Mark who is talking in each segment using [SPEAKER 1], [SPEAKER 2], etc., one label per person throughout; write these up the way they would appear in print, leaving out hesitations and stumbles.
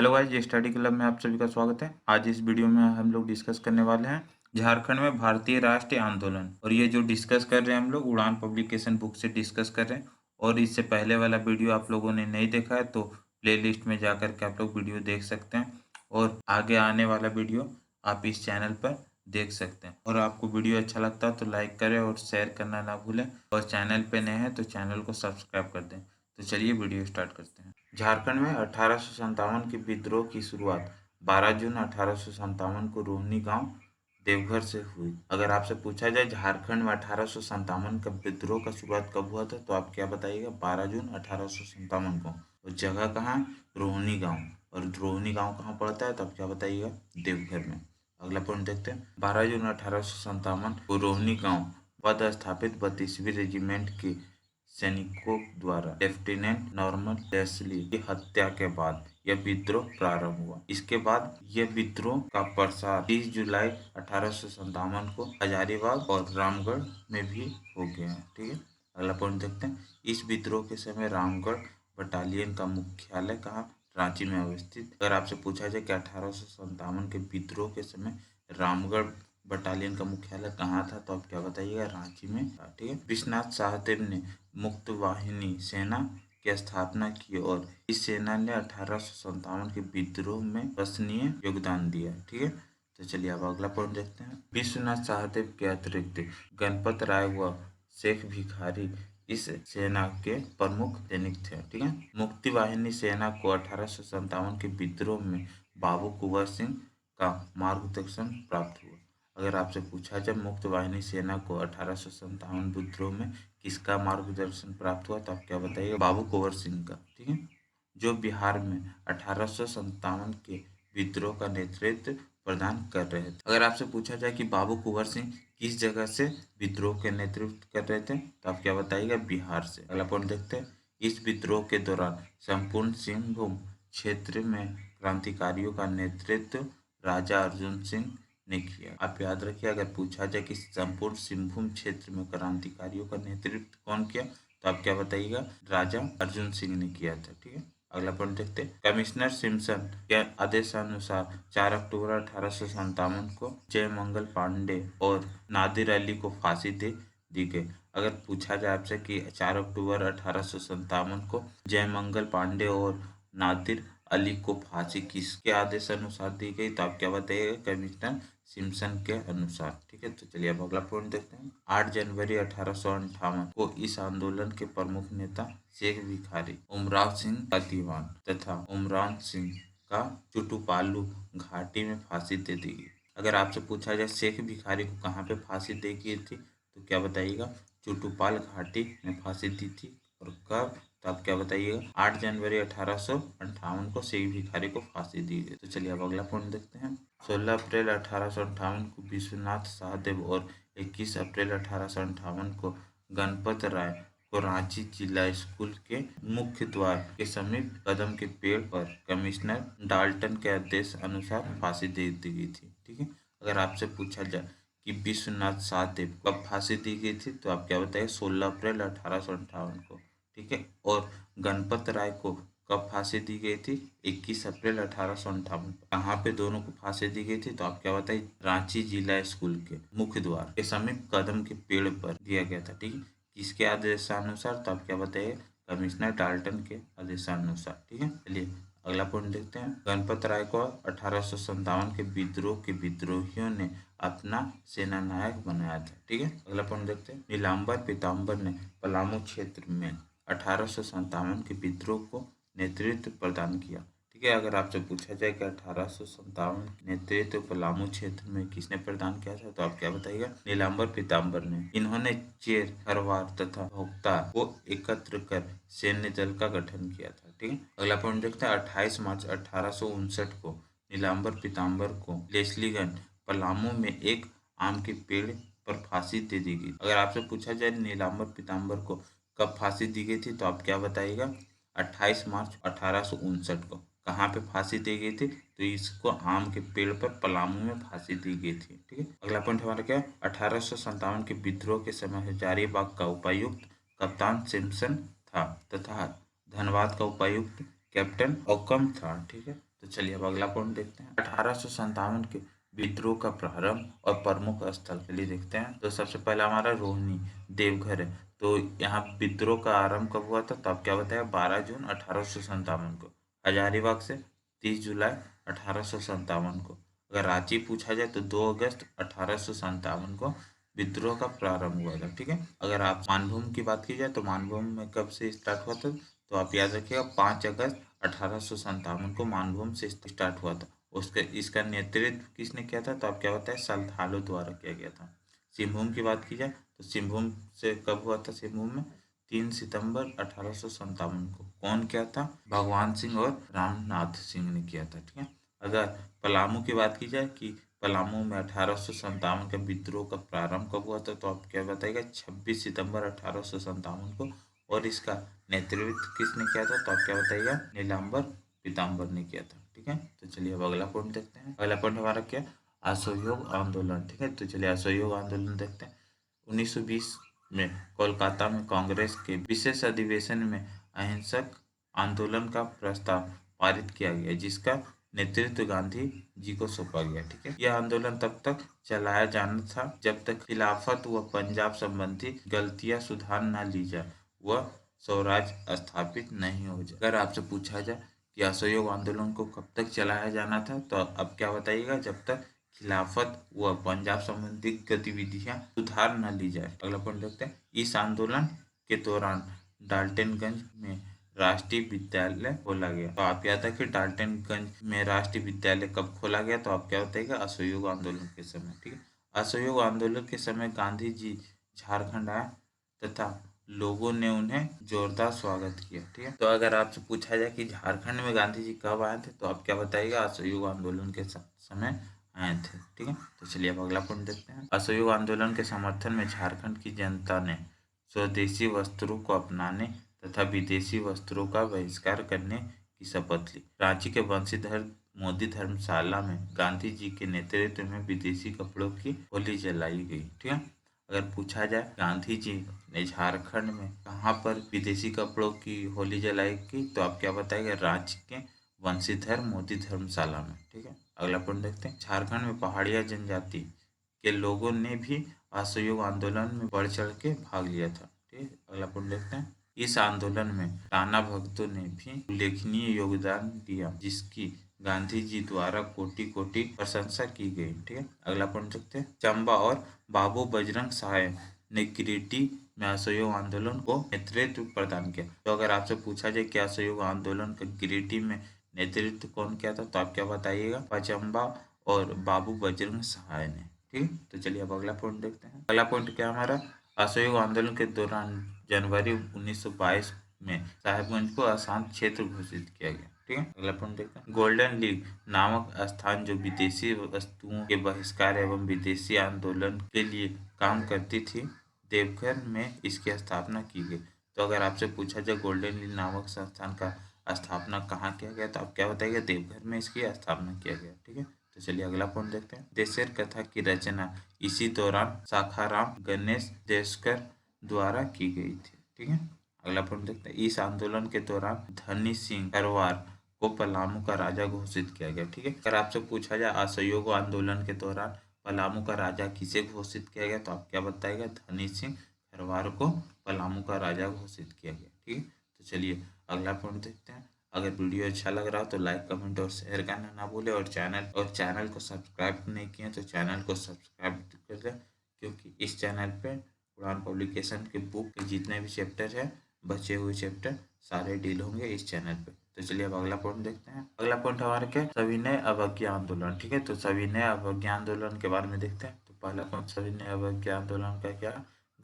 [SPEAKER 1] Hello guys, ये study club में आप सभी का स्वागत है। आज इस वीडियो में हम लोग डिस्कस करने वाले हैं झारखंड में भारतीय राष्ट्रीय आंदोलन। और ये जो डिस्कस कर रहे हैं हम लोग उड़ान पब्लिकेशन बुक से डिस्कस कर रहे हैं। और इससे पहले वाला वीडियो आप लोगों ने नहीं देखा है तो प्लेलिस्ट में जा कर के आप लोग वीडियो देख सकते हैं। और आगे आने वाला वीडियो आप इस चैनल पर देख सकते हैं। और आपको वीडियो अच्छा लगता है तो लाइक करें और शेयर करना ना भूलें। और चैनल पे नए हैं तो चैनल को सब्सक्राइब कर दें। तो चलिए वीडियो स्टार्ट करते हैं। झारखंड में 1857 के विद्रोह की शुरुआत 12 जून 1857 को रोहिणी गांव देवघर से हुई। अगर आपसे पूछा जाए झारखंड में 1857 का विद्रोह का शुरुआत कब हुआ था तो आप क्या बताइएगा? 12 जून 1857 को। और जगह कहाँ है? रोहिणी गांव। और रोहिणी गांव कहाँ पड़ता है तो आप क्या बताइएगा? देवघर में। अगला पॉइंट देखते हैं। 12 जून 1857 को रोहिणी गांव पदस्थापित 32वीं रेजिमेंट के सैनिकों द्वारा लेफ्टिनेंट नॉर्मन लेस्ली की हत्या के बाद यह विद्रोह प्रारंभ हुआ। इसके बाद यह विद्रोह का प्रसार 30 जुलाई 1857 को हजारीबाग और रामगढ़ में भी हो गया। ठीक है, अगला पॉइंट देखते हैं। इस विद्रोह के समय रामगढ़ बटालियन का मुख्यालय कहाँ? रांची में अवस्थित। अगर आपसे पूछा जाए कि 1857 के विद्रोह के समय रामगढ़ बटालियन का मुख्यालय कहाँ था तो आप क्या बताइएगा? रांची में था। ठीक है, विश्वनाथ साहदेव ने मुक्त वाहिनी सेना की स्थापना की और इस सेना ने 1857 के विद्रोह में उल्लेखनीय योगदान दिया। ठीक है, तो चलिए अब अगला पॉइंट देखते हैं। विश्वनाथ साहदेव के अतिरिक्त गणपत राय व शेख भिखारी इस सेना के प्रमुख सैनिक थे। ठीक है, मुक्ति वाहिनी सेना को 1857 के विद्रोह में बाबू कुंवर सिंह का मार्गदर्शन प्राप्त हुआ। अगर आपसे पूछा जाए मुक्त वाहिनी सेना को 1857 विद्रोह में किसका मार्गदर्शन प्राप्त हुआ तो आप क्या बताइएगा? बाबू कुंवर सिंह का। ठीक है, जो बिहार में 1857 के विद्रोह का नेतृत्व प्रदान कर रहे थे। अगर आपसे पूछा जाए कि बाबू कुंवर सिंह किस जगह से विद्रोह के नेतृत्व कर रहे थे तो आप क्या बताइएगा? बिहार से। अगला पॉइंट देखते हैं। इस विद्रोह के दौरान संपूर्ण सिंहभूम क्षेत्र में क्रांतिकारियों का नेतृत्व राजा अर्जुन सिंह ने किया। आप याद रखिए, अगर पूछा जाए कि संपूर्ण सिंहभूम क्षेत्र में क्रांतिकारियों का नेतृत्व कौन किया तो आप क्या बताइएगा? राजा अर्जुन सिंह ने किया था। ठीक है, अगला पॉइंट देखते हैं। कमिश्नर सिम्पसन के आदेशानुसार 4 अक्टूबर 1857 को जयमंगल पांडे और नादिर अली को फांसी दे दी गई। अगर पूछा जाए आपसे कि 4 अक्टूबर 1857 को जयमंगल पांडे और नादिर अली को फांसी किसके आदेशानुसार दी गई तो आप क्या बताइएगा? कमिश्नर सिम्पसन के अनुसार। ठीक है, तो चलिए अब अगला पॉइंट देखते हैं। 8 जनवरी 1858 को इस आंदोलन के प्रमुख नेता शेख भिखारी, उमराव सिंह का दीवान तथा उमराव सिंह का चुटुपालू घाटी में फांसी दे दी गई। अगर आपसे पूछा जाए शेख भिखारी को कहाँ पे फांसी दी गई थी तो क्या बताइएगा? चुटुपाल घाटी में फांसी दी थी। और कब तो आप क्या बताइएगा? 8 जनवरी 1858 को शेख भिखारी को फांसी दी गई। तो चलिए अब अगला पॉइंट देखते हैं। 16 अप्रैल 1858 को विश्वनाथ सहदेव और 21 अप्रैल 1858 को गणपत राय को रांची जिला स्कूल के मुख्य द्वार के समीप कदम के पेड़ पर कमिश्नर डाल्टन के आदेश अनुसार फांसी दे दी गई थी। ठीक है, अगर आपसे पूछा जाए कि विश्वनाथ सहदेव कब फांसी दी गई थी तो आप क्या बताइए? 16 अप्रैल 1858 को। ठीक है, और गणपत राय को कब फांसी दी गई थी? 21 अप्रैल 1858। कहाँ पे दोनों को फांसी दी गई थी तो आप क्या बताइए? रांची जिला स्कूल के मुख्य द्वार के समीप कदम के पेड़ पर दिया गया था। ठीक है, किसके आदेशानुसार तो आप क्या बताइए? कमिश्नर डाल्टन के आदेशानुसार। ठीक है, चलिए अगला पॉइंट देखते हैं। गणपत राय को 1857 के विद्रोह के विद्रोहियों ने अपना सेनानायक बनाया था। ठीक है, अगला पॉइंट देखते हैं। नीलांबर पीताम्बर ने पलामू क्षेत्र में 1857 के विद्रोह को नेतृत्व प्रदान किया। ठीक है, अगर आपसे पूछा जाए कि 1857 नेतृत्व पलामू क्षेत्र में किसने प्रदान किया था तो आप क्या बताइएगा? नीलांबर पीताम्बर ने। इन्होंने चेर, खरवार तथा भोक्ता को एकत्र कर सैन्य दल का गठन किया था। ठीक है, अगला पॉइंट देखते हैं। 28 मार्च 1859 को नीलांबर पीताम्बर को लेस्लीगंज पलामू में एक आम के पेड़ पर फांसी दे दी गई। अगर आपसे पूछा जाए नीलांबर पीताम्बर को कब फांसी दी गई थी तो आप क्या बताइएगा? 28 मार्च 1859 को। कहाँ पे फांसी दी गई थी तो इसको आम के पेड़ पर पलामू में फांसी दी गई थी। ठीक है, अगला पॉइंट हमारा क्या? 1857 के विद्रोह के समय हजारीबाग का उपायुक्त कप्तान सिम्पसन था तथा धनबाद का उपायुक्त कैप्टन औकम था। ठीक है, तो चलिए अब अगला पॉइंट देखते हैं। 1857 के विद्रोह का प्रारंभ और प्रमुख स्थल के लिए देखते हैं। तो सबसे पहला हमारा रोहिणी देवघर है। तो यहाँ विद्रोह का आरंभ कब हुआ था? तो आप क्या बताया? 12 जून 1857 को। हजारीबाग से 30 जुलाई 1857 को। अगर रांची पूछा जाए तो 2 अगस्त 1857 को विद्रोह का प्रारंभ हुआ था। ठीक है। अगर आप मानभूम की बात की जाए तो मानभूम में कब से स्टार्ट हुआ था? तो आप याद रखिएगा 5 अगस्त 1857 को मानभूम से स्टार्ट हुआ था। उसके इसका नेतृत्व किसने किया था? तो आप क्या बताए? संथालों द्वारा किया गया था। सिंहभूम की बात की जाए तो सिंहभूम से कब हुआ था? सिंहभूम में 3 सितंबर 1857 को। कौन किया था? भगवान सिंह और रामनाथ सिंह ने किया था। ठीक है। अगर पलामू की बात की जाए कि पलामू में 1857 के विद्रोह का प्रारंभ कब हुआ था? तो आप क्या बताइएगा? 26 सितंबर 1857 को। और इसका नेतृत्व किसने किया था? तो आप क्या बताइएगा? नीलांबर पीताम्बर ने किया था। ठीक है। तो चलिए अब अगला पॉइंट देखते हैं। अगला पॉइंट हमारा क्या? असहयोग आंदोलन। ठीक है। तो चलिए असहयोग आंदोलन देखते हैं। 1920 में कोलकाता में कांग्रेस के विशेष अधिवेशन में अहिंसक आंदोलन का प्रस्ताव पारित किया गया, जिसका नेतृत्व गांधी जी को सौंपा गया। ठीक है। यह आंदोलन तब तक चलाया जाना था जब तक खिलाफत व पंजाब संबंधी गलतियां सुधार न ली जाए व स्वराज स्थापित नहीं हो जाए। अगर आपसे पूछा जाए कि असहयोग आंदोलन को कब तक चलाया जाना था, तो अब क्या बताइएगा? जब तक खिलाफत व पंजाब संबंधी गतिविधियां सुधार न ली जाए। अगला पॉइंट देखते हैं। इस आंदोलन के दौरान डाल्टनगंज में राष्ट्रीय विद्यालय खोला गया। तो आप याद रखिए डाल्टनगंज में राष्ट्रीय विद्यालय कब खोला गया? तो आप क्या बताइएगा? असहयोग आंदोलन के समय। ठीक है। असहयोग आंदोलन के समय गांधी जी झारखंड आए तथा लोगों ने उन्हें जोरदार स्वागत किया। ठीक है। तो अगर आपसे पूछा जाए कि झारखंड में गांधी जी कब आए थे, तो आप क्या बताइएगा? असहयोग आंदोलन के समय आए थे। ठीक है। तो चलिए अब अगला पॉइंट देखते हैं। असहयोग आंदोलन के समर्थन में झारखंड की जनता ने स्वदेशी वस्त्रों को अपनाने तथा विदेशी वस्त्रों का बहिष्कार करने की शपथ ली। रांची के बंशीधर मोदी धर्मशाला में गांधी जी के नेतृत्व में विदेशी कपड़ों की होली जलाई गई। ठीक है। अगर पूछा जाए गांधी जी ने झारखंड में कहाँ पर विदेशी कपड़ों की होली जलाई की, तो आप क्या बताएंगे? रांची के बंशीधर मोदी धर्मशाला में। ठीक है। अगला पॉइंट देखते हैं। झारखंड में पहाड़िया जनजाति के लोगों ने भी असहयोग आंदोलन में बढ़ चढ़ के भाग लिया था। ठीक है। अगला पॉइंट देखते हैं। इस आंदोलन में टाना भगतों ने भी उल्लेखनीय योगदान दिया, जिसकी गांधी जी द्वारा कोटि कोटि प्रशंसा की गई। ठीक है। अगला पॉइंट देखते हैं। चंबा और बाबू बजरंग सहाय ने गिरिडीह में असहयोग आंदोलन को नेतृत्व प्रदान किया। तो अगर आपसे पूछा जाए कि असहयोग आंदोलन का गिरिडीह में नेतृत्व कौन किया था, तो आप क्या बताइएगा? चंबा और बाबू बजरंग सहाय ने। ठीक। तो चलिए अब अगला पॉइंट देखते हैं। अगला पॉइंट क्या हमारा? असहयोग आंदोलन के दौरान जनवरी 1922 में साहेबगंज को अशांत क्षेत्र घोषित किया गया। ठीक है। अगला पॉइंट देखते हैं। गोल्डन लीग नामक स्थान जो विदेशी वस्तुओं के बहिष्कार एवं विदेशी आंदोलन के लिए काम करती थी, देवघर में इसकी स्थापना की गई। तो अगर आपसे पूछा जाए गोल्डन लीग नामक संस्थान का स्थापना कहाँ किया गया, तो आप क्या बताइएगा? देवघर में इसकी स्थापना किया गया। ठीक है। तो चलिए अगला पॉइंट देखते हैं। देशेर कथा की रचना इसी दौरान शाखाराम गणेश देशकर द्वारा की गई थी। ठीक है। अगला पॉइंट देखते हैं। इस आंदोलन के दौरान धनी सिंह खरवार को पलामू का राजा घोषित किया गया। ठीक है। अगर आपसे पूछा जाए असहयोग आंदोलन के दौरान पलामू का राजा किसे घोषित किया गया, तो आप क्या बताएगा? धनी सिंह खरवार को पलामू का राजा घोषित किया गया। ठीक है। तो चलिए अगला पॉइंट देखते हैं। अगर वीडियो अच्छा लग रहा हो तो लाइक कमेंट और शेयर करना ना भूले, और चैनल को सब्सक्राइब नहीं किए तो चैनल को सब्सक्राइब कर दें, क्योंकि इस चैनल पे उड़ान पब्लिकेशन के बुक के जितने भी चैप्टर है, बचे हुए चैप्टर सारे डील होंगे इस चैनल पे। तो चलिए अब अगला पॉइंट देखते हैं। अगला पॉइंट हमारे क्या? सविनय अवज्ञा आंदोलन। ठीक है। तो सविनय अवज्ञा आंदोलन के बारे में देखते हैं। तो पहला पॉइंट सविनय अवज्ञा आंदोलन का क्या?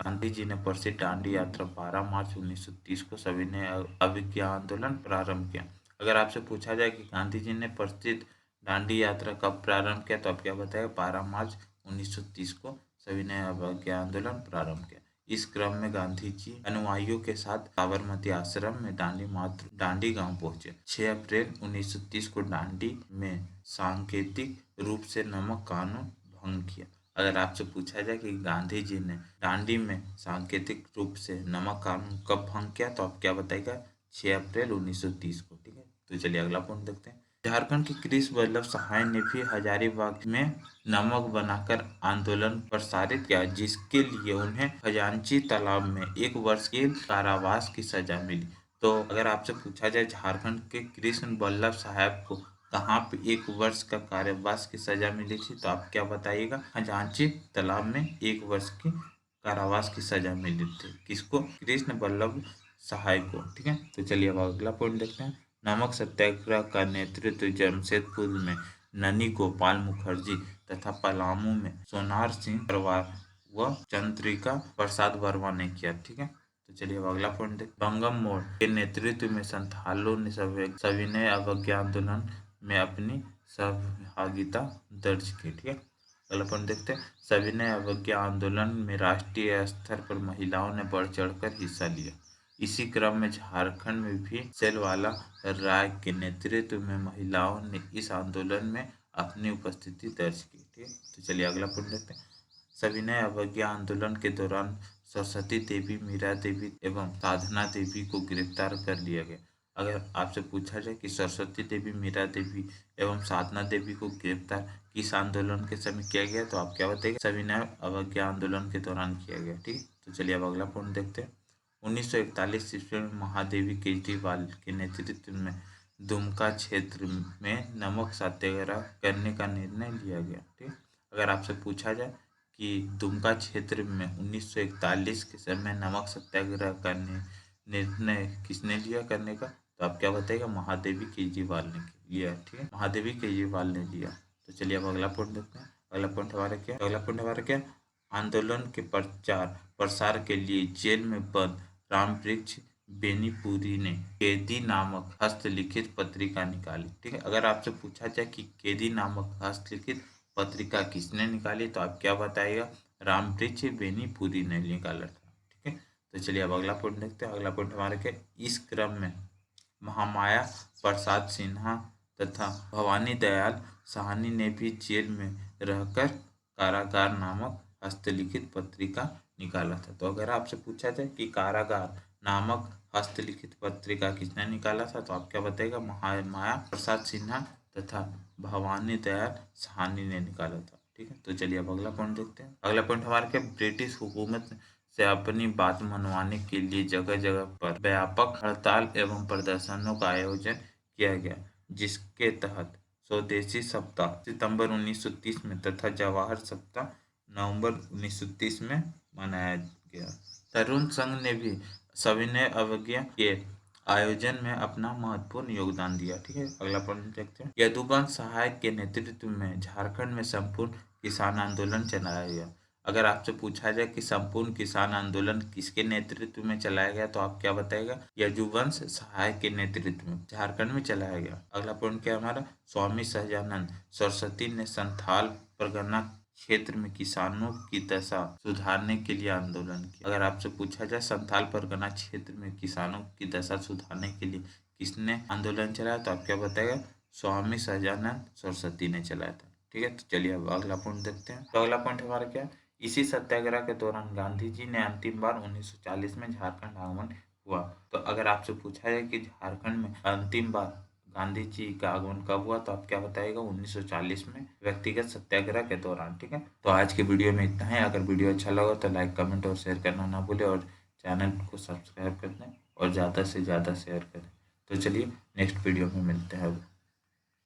[SPEAKER 1] गांधी जी ने प्रसिद्ध दांडी यात्रा 12 मार्च 1930 को सविनय अवज्ञा आंदोलन प्रारंभ किया। अगर आपसे पूछा जाए कि गांधी जी ने प्रसिद्ध दांडी यात्रा कब प्रारंभ किया, तो आप क्या बताएगा? 12 मार्च 1930 को सविनय अवज्ञा आंदोलन प्रारंभ किया। इस क्रम में गांधी जी अनुयायियों के साथ साबरमती आश्रम में दांडी गांव पहुंचे। 6 अप्रैल 1930 को दांडी में सांकेतिक रूप से नमक कानून भंग किया। अगर आपसे पूछा जाए कि गांधी जी ने दांडी में सांकेतिक रूप से नमक कानून कब भंग किया, तो आप क्या बताएगा? 6 अप्रैल 1930 को। ठीक है। तो चलिए अगला पॉइंट देखते हैं। झारखंड के कृष्ण वल्लभ सहाय ने भी हजारीबाग में नमक बनाकर आंदोलन प्रसारित किया, जिसके लिए उन्हें खजांची तालाब में 1 वर्ष के कारावास की सजा मिली। तो अगर आपसे पूछा जाए झारखंड के कृष्ण वल्लभ साहब को कहाँ पे 1 वर्ष का कारावास की सजा मिली थी, तो आप क्या बताइएगा? खजांची तालाब में 1 वर्ष की कारावास की सजा मिली थी। किसको? कृष्ण वल्लभ सहाय को। ठीक है, तो चलिए अब अगला पॉइंट देखते हैं। नमक सत्याग्रह का नेतृत्व जमशेदपुर में ननी गोपाल मुखर्जी तथा पलामू में सोनार सिंह परवार व चंद्रिका प्रसाद वर्मा ने किया। ठीक है, तो चलिए अब अगला पॉइंट देखते हैं। बंगम मोड़ के नेतृत्व में संथालों ने सविनय अवज्ञा आंदोलन में अपनी सहभागिता दर्ज की। ठीक है, अगला पॉइंट देखते हैं। सविनय अवज्ञा आंदोलन में राष्ट्रीय स्तर पर महिलाओं ने बढ़ चढ़कर हिस्सा लिया। इसी क्रम में झारखंड में भी सेलवाला राय के नेतृत्व में महिलाओं ने इस आंदोलन में अपनी उपस्थिति दर्ज की। ठीक है, तो चलिए अगला पॉइंट देखते हैं। सविनय अवज्ञा आंदोलन के दौरान सरस्वती देवी, मीरा देवी एवं साधना देवी को गिरफ्तार कर लिया गया। अगर आपसे पूछा जाए कि सरस्वती देवी, मीरा देवी एवं साधना देवी को गिरफ्तार किस आंदोलन के समय किया गया, तो आप क्या बताइए? सविनय अवज्ञा आंदोलन के दौरान किया गया। ठीक है, तो चलिए अब अगला पॉइंट देखते हैं। 1941 ईस्वी में महादेवी केजरीवाल के नेतृत्व में दुमका क्षेत्र में नमक सत्याग्रह करने का निर्णय लिया गया। ठीक, अगर आपसे पूछा जाए कि दुमका क्षेत्र में 1941 के समय नमक सत्याग्रह का निर्णय किसने लिया करने का, तो आप क्या बताइएगा? महादेवी केजरीवाल ने लिया। ठीक है, महादेवी केजरीवाल ने लिया। तो चलिए अब अगला पॉइंट देखते हैं। अगला पॉइंट हमारा क्या? आंदोलन के प्रचार प्रसार के लिए जेल में बंद रामवृक्ष बेनीपुरी ने कैदी नामक हस्तलिखित पत्रिका निकाली। ठीक है, अगर आपसे पूछा जाए कि कैदी नामक हस्तलिखित पत्रिका किसने निकाली, तो आप क्या बताइएगा? रामवृक्ष बेनीपुरी ने निकाला था। ठीक है, तो चलिए अब अगला पॉइंट देखते हैं। अगला पॉइंट हमारा क्या? इस क्रम में महामाया प्रसाद सिन्हा तथा भवानी दयाल साहनी ने भी जेल में रहकर कारागार नामक हस्तलिखित पत्रिका निकाला था। तो अगर आपसे पूछा जाए कि कारागार नामक हस्तलिखित पत्रिका किसने निकाला था, तो आप क्या बताइएगा? महामाया प्रसाद सिन्हा तथा भवानी दयाल साहनी ने निकाला था। ठीक है, तो चलिए अब अगला पॉइंट देखते हैं। अगला पॉइंट हमारा क्या? ब्रिटिश हुकूमत से अपनी बात मनवाने के लिए जगह जगह पर व्यापक हड़ताल एवं प्रदर्शनों का आयोजन किया गया, जिसके तहत स्वदेशी सप्ताह सितंबर 1930 में तथा जवाहर सप्ताह नवंबर 1930 में मनाया गया। तरुण संघ ने भी सविनय अवज्ञा के आयोजन में अपना महत्वपूर्ण योगदान दिया। ठीक है, अगला पॉइंट देखते हैं। यदुवंश सहाय के नेतृत्व में झारखंड में संपूर्ण किसान आंदोलन चलाया गया। अगर आपसे पूछा जाए कि संपूर्ण किसान आंदोलन किसके नेतृत्व में चलाया गया, तो आप क्या बताएगा? यदुवंश सहाय के नेतृत्व में झारखंड में चलाया गया। अगला पॉइंट क्या हमारा? स्वामी सहजानंद सरस्वती ने संथाल परगना क्षेत्र में किसानों की दशा सुधारने के लिए आंदोलन किया। अगर आपसे पूछा जाए संथाल परगना क्षेत्र में किसानों की दशा सुधारने के लिए किसने आंदोलन चलाया, तो आप क्या बताएगा? स्वामी सहजानंद सरस्वती ने चलाया था। ठीक है, तो चलिए अब अगला पॉइंट देखते हैं। तो अगला पॉइंट हमारा क्या? इसी सत्याग्रह के दौरान गांधी जी ने अंतिम बार 1940 में झारखंड आगमन हुआ। तो अगर आपसे पूछा जाए कि झारखंड में अंतिम बार गांधी जी का आगमन कब हुआ, तो आप क्या बताइएगा? 1940 में व्यक्तिगत सत्याग्रह के दौरान। ठीक है, तो आज के वीडियो में इतना है। अगर वीडियो अच्छा लगा तो लाइक, कमेंट और शेयर करना ना भूलें और चैनल को सब्सक्राइब कर दें और ज़्यादा से ज़्यादा शेयर करें। तो चलिए नेक्स्ट वीडियो में मिलते हैं।